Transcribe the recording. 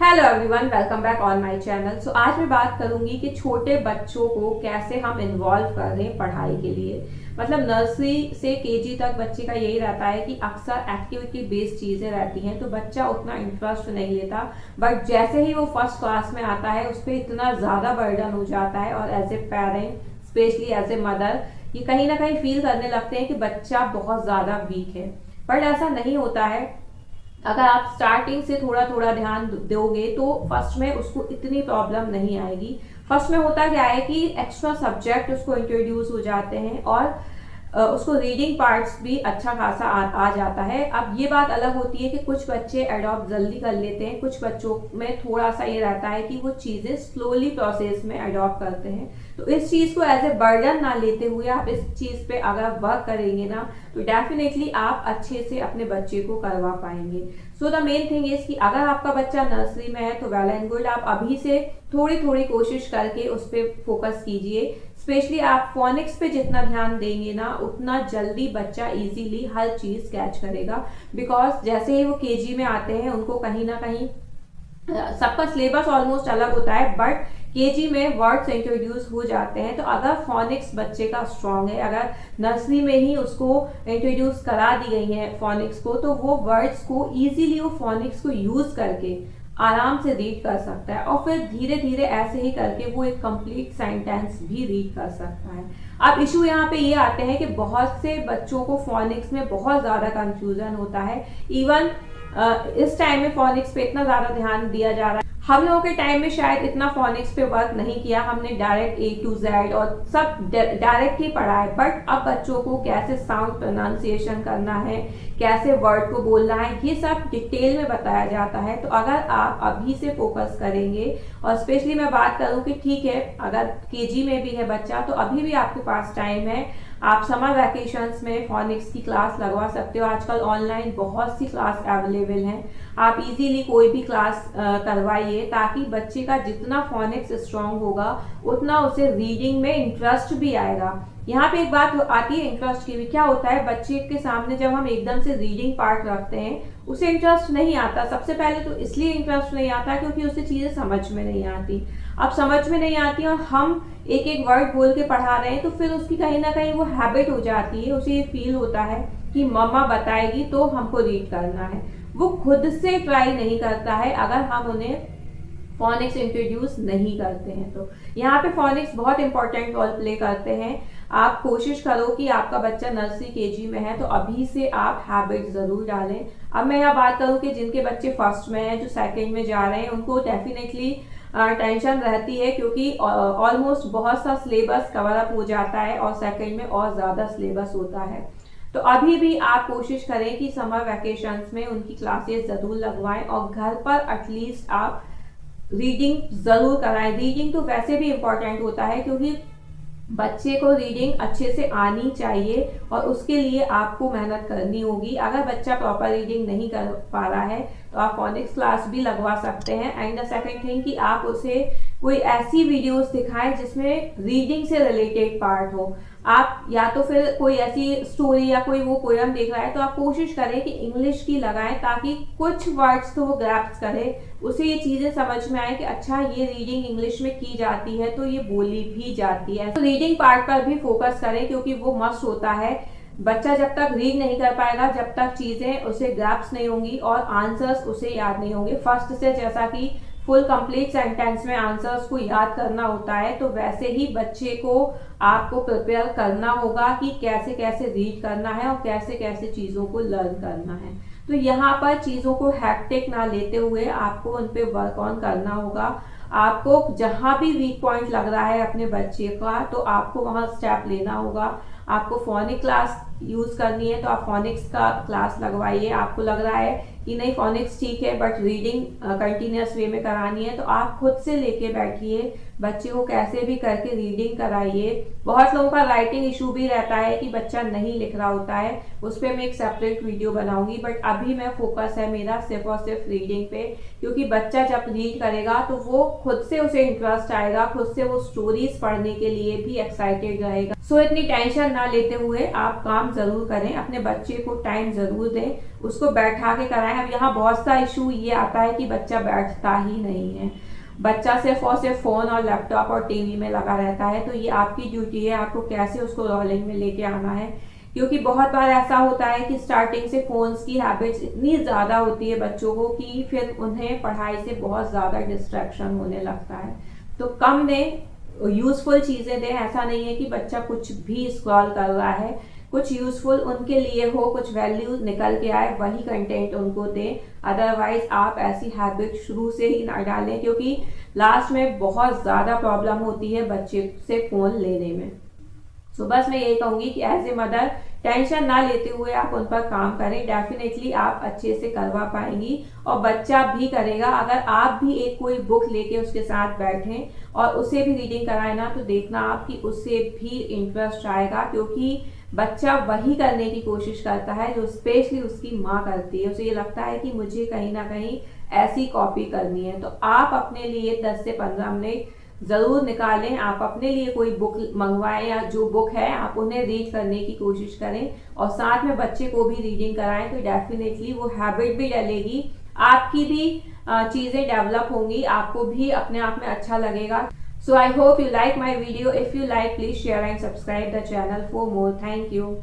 Hello everyone, welcome back on my channel. So आज मैं बात करूंगी कि छोटे बच्चों को कैसे हम इन्वॉल्व कर रहे हैं पढ़ाई के लिए। मतलब नर्सरी से केजी तक बच्चे का यही रहता है कि अक्सर एक्टिविटी बेस्ड चीज़ें रहती हैं तो बच्चा उतना इंटरेस्ट नहीं लेता, बट जैसे ही वो फर्स्ट क्लास में आता है उस पर इतना ज़्यादा बर्डन हो जाता है और as a parent especially as a mother ये कहीं ना कहीं फील करने लगते हैं कि बच्चा बहुत ज़्यादा वीक है। बट ऐसा नहीं होता है। अगर आप स्टार्टिंग से थोड़ा थोड़ा ध्यान दोगे तो फर्स्ट में उसको इतनी प्रॉब्लम नहीं आएगी। फर्स्ट में होता क्या है कि एक्स्ट्रा सब्जेक्ट उसको इंट्रोड्यूस हो जाते हैं और उसको रीडिंग पार्ट्स भी अच्छा खासा आ जाता है। अब ये बात अलग होती है कि कुछ बच्चे अडॉप्ट जल्दी कर लेते हैं, कुछ बच्चों में थोड़ा सा ये रहता है कि वो चीज़ें स्लोली प्रोसेस में अडॉप्ट करते हैं। तो इस चीज़ को एज ए बर्डन ना लेते हुए आप इस चीज़ पे अगर वर्क करेंगे ना तो डेफिनेटली आप अच्छे से अपने बच्चे को करवा पाएंगे। So the main thing is कि अगर आपका बच्चा नर्सरी में है तो वेल एंड गुड, आप अभी से थोड़ी थोड़ी कोशिश करके उस पर फोकस कीजिए। स्पेशली आप फोनिक्स पे जितना ध्यान देंगे ना उतना जल्दी बच्चा इजीली हर चीज़ कैच करेगा। बिकॉज जैसे ही वो केजी में आते हैं उनको कहीं ना कहीं सबका सिलेबस ऑलमोस्ट अलग होता है, बट केजी में वर्ड्स इंट्रोड्यूस हो जाते हैं। तो अगर फोनिक्स बच्चे का स्ट्रांग है, अगर नर्सरी में ही उसको इंट्रोड्यूस करा दी गई है फोनिक्स को, तो वो वर्ड्स को इजीली वो फोनिक्स को यूज करके आराम से रीड कर सकता है और फिर धीरे धीरे ऐसे ही करके वो एक कंप्लीट सेंटेंस भी रीड कर सकता है। अब इशू यहाँ पे ये आते हैं कि बहुत से बच्चों को फोनिक्स में बहुत ज़्यादा कंफ्यूजन होता है। इवन इस टाइम में फोनिक्स पे इतना ज़्यादा ध्यान दिया जा रहा है। हम लोगों के टाइम में शायद इतना फोनिक्स पे वर्क नहीं किया, हमने डायरेक्ट ए टू जेड और सब डायरेक्ट ही पढ़ा है। बट अब बच्चों को कैसे साउंड प्रोनाउंसिएशन करना है, कैसे वर्ड को बोलना है, ये सब डिटेल में बताया जाता है। तो अगर आप अभी से फोकस करेंगे, और स्पेशली मैं बात करूं कि ठीक है अगर केजी में भी है बच्चा तो अभी भी आपके पास टाइम है, आप समर वैकेशंस में फोनिक्स की क्लास लगवा सकते हो। आजकल ऑनलाइन बहुत सी क्लास अवेलेबल हैं, आप इजीली कोई भी क्लास करवाइए ताकि बच्चे का जितना फोनिक्स स्ट्रांग होगा उतना उसे रीडिंग में इंटरेस्ट भी आएगा। यहाँ पे एक बात आती है इंटरेस्ट की भी। क्या होता है बच्चे के सामने जब हम एकदम से रीडिंग पार्ट रखते हैं उसे इंटरेस्ट नहीं आता। सबसे पहले तो इसलिए इंटरेस्ट नहीं आता क्योंकि उसे चीज़ें समझ में नहीं आती। अब समझ में नहीं आती और हम एक एक वर्ड बोल के पढ़ा रहे हैं तो फिर उसकी कहीं ना कहीं वो हैबिट हो जाती है। उसे ये फील होता है कि मम्मा बताएगी तो हमको रीड करना है। वो खुद से ट्राई नहीं करता है अगर हम उन्हें फोनिक्स इंट्रोड्यूस नहीं करते हैं। तो यहाँ पे फोनिक्स बहुत इंपॉर्टेंट रोल प्ले करते हैं। आप कोशिश करो कि आपका बच्चा नर्सरी केजी में है तो अभी से आप हैबिट जरूर डालें। अब मैं यहाँ बात करूँ कि जिनके बच्चे फर्स्ट में हैं, जो सेकंड में जा रहे हैं, उनको डेफिनेटली टेंशन रहती है क्योंकि ऑलमोस्ट बहुत सा सिलेबस कवर अप हो जाता है और सेकंड में और ज़्यादा सिलेबस होता है। तो अभी भी आप कोशिश करें कि समर वैकेशंस में उनकी क्लासेस ज़रूर लगवाएं और घर पर एटलीस्ट आप रीडिंग ज़रूर कराएं। रीडिंग तो वैसे भी इम्पॉर्टेंट होता है क्योंकि बच्चे को रीडिंग अच्छे से आनी चाहिए और उसके लिए आपको मेहनत करनी होगी। अगर बच्चा प्रॉपर रीडिंग नहीं कर पा रहा है तो आप फोनिक्स क्लास भी लगवा सकते हैं। एंड द सेकंड थिंग कि आप उसे कोई ऐसी वीडियोस दिखाएं जिसमें रीडिंग से रिलेटेड पार्ट हो। आप या तो फिर कोई ऐसी स्टोरी या कोई वो पोयम देख रहा है तो आप कोशिश करें कि इंग्लिश की लगाएं ताकि कुछ वर्ड्स तो वो ग्रैप्स करे, उसे ये चीज़ें समझ में आए कि अच्छा ये रीडिंग इंग्लिश में की जाती है तो ये बोली भी जाती है। तो रीडिंग पार्ट पर भी फोकस करें क्योंकि वो मस्ट होता है। बच्चा जब तक रीड नहीं कर पाएगा, जब तक चीज़ें उसे ग्रैप्स नहीं होंगी और आंसर्स उसे याद नहीं होंगे। फर्स्ट से जैसा कि फुल कंप्लीट सेंटेंस में आंसर्स को याद करना होता है तो वैसे ही बच्चे को आपको प्रिपेयर करना होगा कि कैसे कैसे रीड करना है और कैसे कैसे चीज़ों को लर्न करना है। तो यहाँ पर चीज़ों को हैक्टिक ना लेते हुए आपको उन पे वर्क ऑन करना होगा। आपको जहाँ भी वीक पॉइंट लग रहा है अपने बच्चे का तो आपको वहाँ स्टेप लेना होगा। आपको फोनिक क्लास यूज़ करनी है तो आप फोनिक्स का क्लास लगवाइए। आपको लग रहा है कि नहीं फोनिक्स ठीक है बट रीडिंग कंटिन्यूस वे में करानी है तो आप खुद से लेके बैठिए, बच्चे को कैसे भी करके रीडिंग कराइए। बहुत लोगों का राइटिंग इशू भी रहता है कि बच्चा नहीं लिख रहा होता है, उस पर मैं एक सेपरेट वीडियो बनाऊंगी। बट अभी मैं फोकस है मेरा सिर्फ और सिर्फ रीडिंग पे क्योंकि बच्चा जब रीड करेगा तो वो खुद से उसे इंटरेस्ट आएगा, खुद से वो स्टोरीज पढ़ने के लिए भी एक्साइटेड रहेगा। सो इतनी टेंशन ना लेते हुए आप काम जरूर करें, अपने बच्चे को टाइम जरूर दें, उसको बैठा के कराएं। अब यहाँ बहुत सा इशू ये आता है कि बच्चा बैठता ही नहीं है, बच्चा सिर्फ और सिर्फ फोन और लैपटॉप और टीवी में लगा रहता है। तो ये आपकी ड्यूटी है, आपको कैसे उसको रोलिंग में लेके आना है, क्योंकि बहुत बार ऐसा होता है कि स्टार्टिंग से फोन्स की हैबिट्स इतनी ज़्यादा होती है बच्चों को कि फिर उन्हें पढ़ाई से बहुत ज़्यादा डिस्ट्रैक्शन होने लगता है। तो कम दें, यूज़फुल चीज़ें दें। ऐसा नहीं है कि बच्चा कुछ भी स्क्रॉल कर रहा है, कुछ यूज़फुल उनके लिए हो, कुछ वैल्यू निकल के आए, वही कंटेंट उनको दें। अदरवाइज आप ऐसी हैबिट शुरू से ही ना डालें, क्योंकि लास्ट में बहुत ज़्यादा प्रॉब्लम होती है बच्चे से फ़ोन लेने में। सो बस मैं यही कहूँगी कि एज ए मदर टेंशन ना लेते हुए आप उन पर काम करें, डेफिनेटली आप अच्छे से करवा पाएंगी और बच्चा भी करेगा। अगर आप भी एक कोई बुक लेके उसके साथ बैठें और उसे भी रीडिंग कराएं ना, तो देखना आप कि उससे भी इंटरेस्ट आएगा, क्योंकि बच्चा वही करने की कोशिश करता है जो स्पेशली उसकी माँ करती है। उसे ये लगता है कि मुझे कहीं ना कहीं ऐसी कॉपी करनी है। तो आप अपने लिए 10 से 15 मिनट ज़रूर निकालें, आप अपने लिए कोई बुक मंगवाएं या जो बुक है आप उन्हें रीड करने की कोशिश करें और साथ में बच्चे को भी रीडिंग कराएं। तो डेफिनेटली वो हैबिट भी डलेगी, आपकी भी चीज़ें डेवलप होंगी, आपको भी अपने आप में अच्छा लगेगा। So I hope you like my video. If you like, please share and subscribe the channel for more. Thank you.